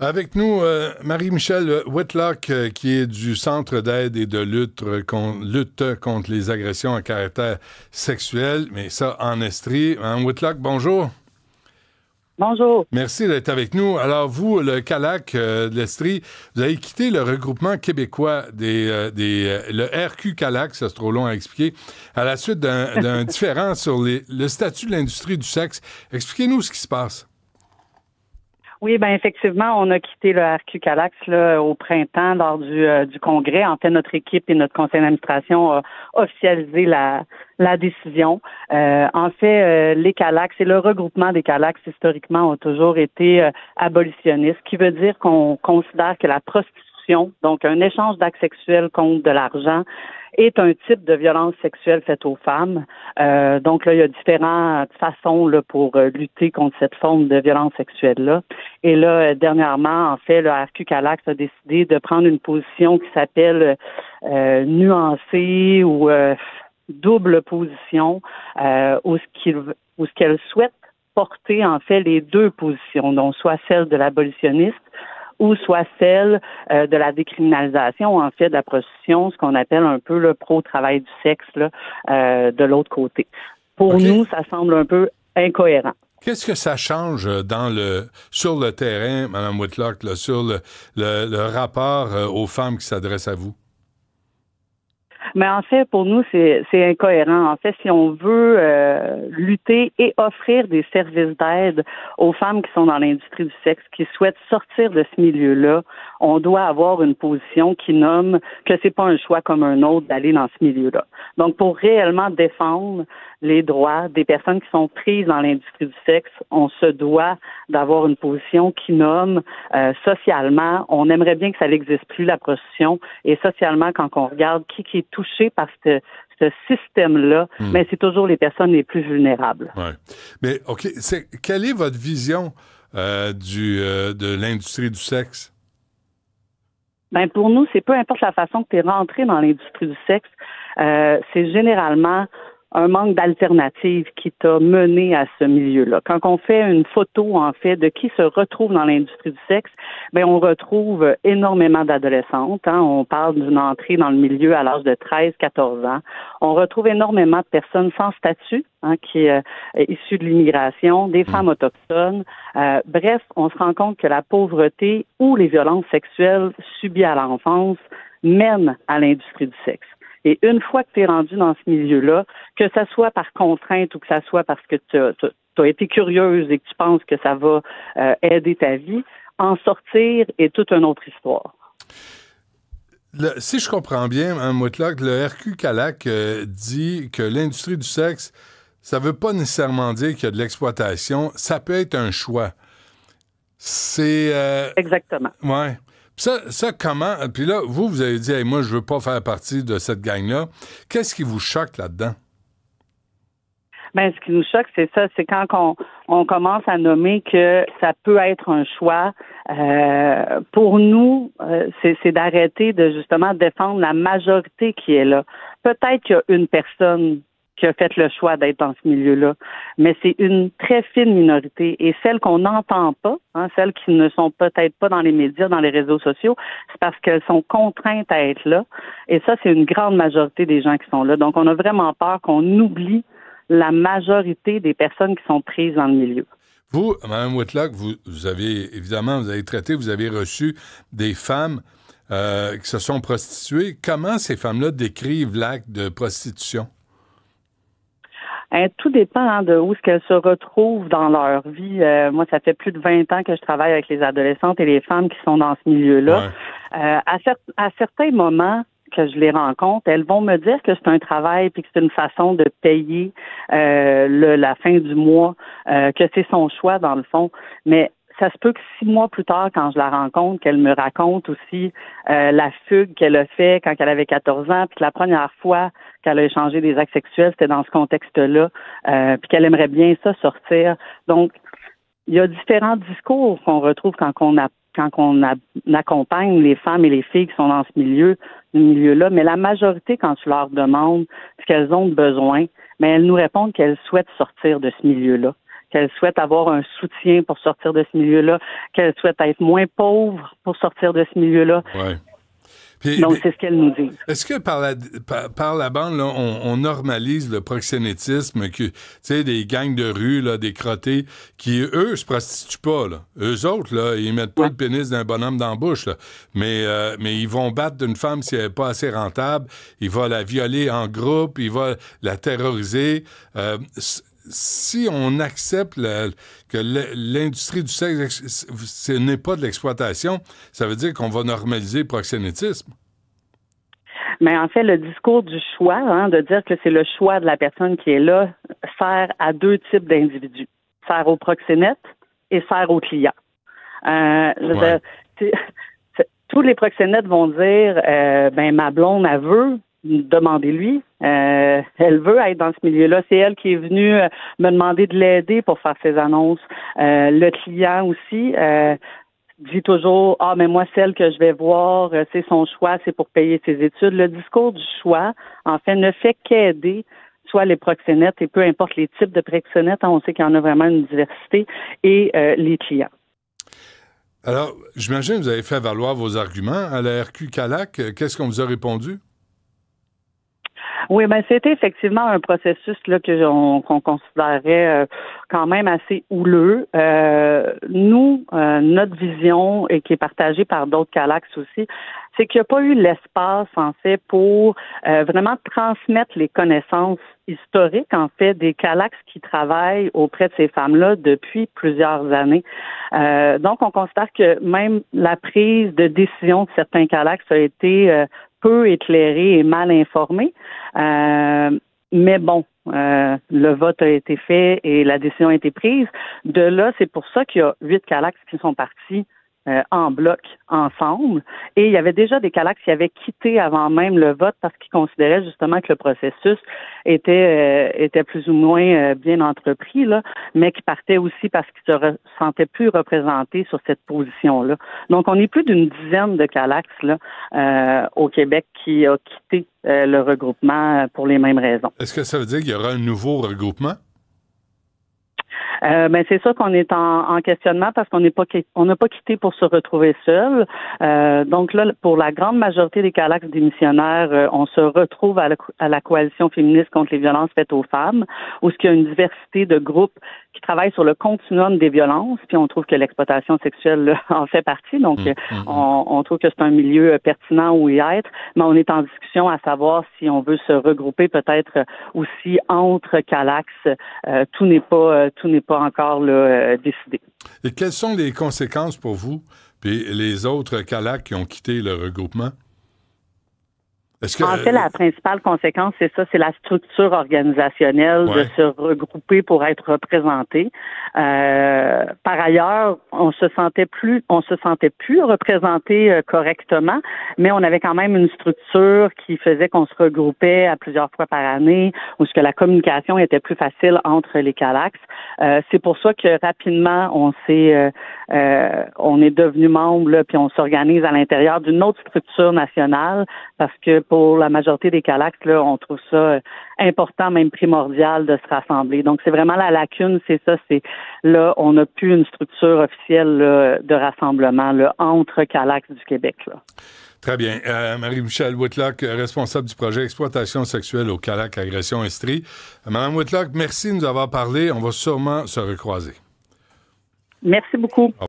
Avec nous, Marie-Michelle Whitlock, qui est du Centre d'aide et de lutte contre les agressions à caractère sexuel, mais ça en Estrie. Mme Whitlock, bonjour. Bonjour. Merci d'être avec nous. Alors, vous, le CALAC de l'Estrie, vous avez quitté le regroupement québécois le RQ-CALAC, ça c'est trop long à expliquer, à la suite d'un différend sur le statut de l'industrie du sexe. Expliquez-nous ce qui se passe. Oui, ben effectivement, on a quitté le RQ-CALAX au printemps lors du congrès. En fait, notre équipe et notre conseil d'administration a officialisé la décision. Les CALAX et le regroupement des CALAX historiquement ont toujours été abolitionnistes, ce qui veut dire qu'on considère que la prostitution, donc un échange d'actes sexuels contre de l'argent, est un type de violence sexuelle faite aux femmes. Donc là, il y a différentes façons là, pour lutter contre cette forme de violence sexuelle-là. Et là, dernièrement, en fait, le RQ-CALAX a décidé de prendre une position qui s'appelle nuancée ou double position, où ce qu'elle souhaite porter, en fait, les deux positions, donc soit celle de l'abolitionniste ou soit celle de la décriminalisation, en fait, de la prostitution, ce qu'on appelle un peu le pro-travail du sexe, là, de l'autre côté. Pour nous, ça semble un peu incohérent. Qu'est-ce que ça change sur le terrain, Mme Whitlock, là, sur le rapport aux femmes qui s'adressent à vous? Mais en fait, pour nous, c'est incohérent. En fait, si on veut lutter et offrir des services d'aide aux femmes qui sont dans l'industrie du sexe, qui souhaitent sortir de ce milieu-là, on doit avoir une position qui nomme que c'est pas un choix comme un autre d'aller dans ce milieu-là. Donc, pour réellement défendre les droits des personnes qui sont prises dans l'industrie du sexe, on se doit d'avoir une position qui nomme socialement, on aimerait bien que ça n'existe plus, la prostitution, et socialement, quand on regarde qui est touché par ce système-là, mais c'est toujours les personnes les plus vulnérables. Ouais. Mais, OK, quelle est votre vision de l'industrie du sexe? Ben pour nous, c'est peu importe la façon que tu es rentré dans l'industrie du sexe, c'est généralement un manque d'alternative qui t'a mené à ce milieu-là. Quand on fait une photo, en fait, de qui se retrouve dans l'industrie du sexe, ben on retrouve énormément d'adolescentes. Hein. On parle d'une entrée dans le milieu à l'âge de 13-14 ans. On retrouve énormément de personnes sans statut, hein, qui est issues de l'immigration, des femmes autochtones. Bref, on se rend compte que la pauvreté ou les violences sexuelles subies à l'enfance mènent à l'industrie du sexe. Et une fois que tu es rendu dans ce milieu-là, que ça soit par contrainte ou que ça soit parce que tu as été curieuse et que tu penses que ça va aider ta vie, en sortir est toute une autre histoire. Si je comprends bien, Mme Whitlock, le RQ-CALAC dit que l'industrie du sexe, ça ne veut pas nécessairement dire qu'il y a de l'exploitation, ça peut être un choix. C'est... Exactement. Ouais. Ça, comment... Puis là, vous avez dit, hey, moi, je veux pas faire partie de cette gang-là. Qu'est-ce qui vous choque là-dedans? Ben, ce qui nous choque, c'est ça, c'est quand on commence à nommer que ça peut être un choix. Pour nous, c'est d'arrêter de justement défendre la majorité qui est là. Peut-être qu'il y a une personne qui a fait le choix d'être dans ce milieu-là. Mais c'est une très fine minorité. Et celles qu'on n'entend pas, hein, celles qui ne sont peut-être pas dans les médias, dans les réseaux sociaux, c'est parce qu'elles sont contraintes à être là. Et ça, c'est une grande majorité des gens qui sont là. Donc, on a vraiment peur qu'on oublie la majorité des personnes qui sont prises dans le milieu. Vous, Mme Whitlock, vous avez traité, vous avez reçu des femmes qui se sont prostituées. Comment ces femmes-là décrivent l'acte de prostitution? Tout dépend de où est-ce qu'elles se retrouvent dans leur vie. Moi, ça fait plus de 20 ans que je travaille avec les adolescentes et les femmes qui sont dans ce milieu-là. Ouais. À certains moments que je les rencontre, elles vont me dire que c'est un travail puis que c'est une façon de payer la fin du mois, que c'est son choix dans le fond. Mais ça se peut que 6 mois plus tard, quand je la rencontre, qu'elle me raconte aussi la fugue qu'elle a fait quand elle avait 14 ans, puis que la première fois qu'elle a échangé des actes sexuels, c'était dans ce contexte-là, puis qu'elle aimerait bien ça sortir. Donc, il y a différents discours qu'on retrouve quand on accompagne les femmes et les filles qui sont dans ce milieu-là, mais la majorité, quand tu leur demandes ce qu'elles ont de besoin, mais elles nous répondent qu'elles souhaitent sortir de ce milieu-là, qu'elles souhaitent avoir un soutien pour sortir de ce milieu-là, qu'elles souhaitent être moins pauvres pour sortir de ce milieu-là. Ouais. Donc, c'est ce qu'elles nous disent. Est-ce que par la bande, là, on normalise le proxénétisme, des gangs de rue, là, des crottés, qui, eux, se prostituent pas, là. Eux autres, là, ils mettent pas le pénis d'un bonhomme dans la bouche, là. Mais ils vont battre d'une femme si elle n'est pas assez rentable, ils vont la violer en groupe, ils vont la terroriser. Si on accepte que l'industrie du sexe, ce n'est pas de l'exploitation, ça veut dire qu'on va normaliser le proxénétisme. Mais en fait, le discours du choix, de dire que c'est le choix de la personne qui est là, sert à deux types d'individus. Sert au proxénète et sert au client. Tous les proxénètes vont dire, ma blonde, elle veut, demandez-lui. Elle veut être dans ce milieu-là. C'est elle qui est venue me demander de l'aider pour faire ses annonces. Le client aussi dit toujours, mais moi, celle que je vais voir, c'est son choix, c'est pour payer ses études. Le discours du choix, en fait, ne fait qu'aider soit les proxénètes, et peu importe les types de proxénètes, on sait qu'il y en a vraiment une diversité, et les clients. Alors, j'imagine que vous avez fait valoir vos arguments à la RQ-CALAC. Qu'est-ce qu'on vous a répondu? Oui, c'était effectivement un processus là qu'on considérait quand même assez houleux. Nous, notre vision, et qui est partagée par d'autres CALACs aussi, c'est qu'il n'y a pas eu l'espace, en fait, pour vraiment transmettre les connaissances historiques, en fait, des CALACs qui travaillent auprès de ces femmes-là depuis plusieurs années. Donc, on considère que même la prise de décision de certains CALACs a été peu éclairée et mal informée. Mais bon, le vote a été fait et la décision a été prise. De là, c'est pour ça qu'il y a 8 CALACs qui sont partis en bloc, ensemble. Et il y avait déjà des CALACs qui avaient quitté avant même le vote parce qu'ils considéraient justement que le processus était plus ou moins bien entrepris, là, mais qui partaient aussi parce qu'ils se sentaient plus représentés sur cette position-là. Donc, on est plus d'une dizaine de CALACs là, au Québec qui a quitté le regroupement pour les mêmes raisons. Est-ce que ça veut dire qu'il y aura un nouveau regroupement? C'est ça qu'on est en questionnement parce qu'on n'a pas quitté pour se retrouver seul. Donc là, pour la grande majorité des CALACs démissionnaires, on se retrouve à la coalition féministe contre les violences faites aux femmes, où il y a une diversité de groupes qui travaillent sur le continuum des violences, puis on trouve que l'exploitation sexuelle là, en fait partie. Donc, on trouve que c'est un milieu pertinent où y être, mais on est en discussion à savoir si on veut se regrouper peut-être aussi entre CALACs. Tout n'est pas encore là, décidé. Et quelles sont les conséquences pour vous et les autres CALACs qui ont quitté le regroupement? En fait, la principale conséquence, c'est ça, c'est la structure organisationnelle de se regrouper pour être représenté. Par ailleurs, on se sentait plus représenté correctement, mais on avait quand même une structure qui faisait qu'on se regroupait à plusieurs fois par année, où ce que la communication était plus facile entre les CALACs. C'est pour ça que rapidement, on est devenu membre, là, puis on s'organise à l'intérieur d'une autre structure nationale, parce que pour la majorité des CALACs, là, on trouve ça important, même primordial, de se rassembler. Donc, c'est vraiment la lacune, c'est ça, c'est là, on n'a plus une structure officielle là, de rassemblement là, entre CALACs du Québec. Là. Très bien. Marie-Michèle Whitlock, responsable du projet Exploitation sexuelle au CALAC Agression Estrie. Madame Whitlock, merci de nous avoir parlé. On va sûrement se recroiser. Merci beaucoup.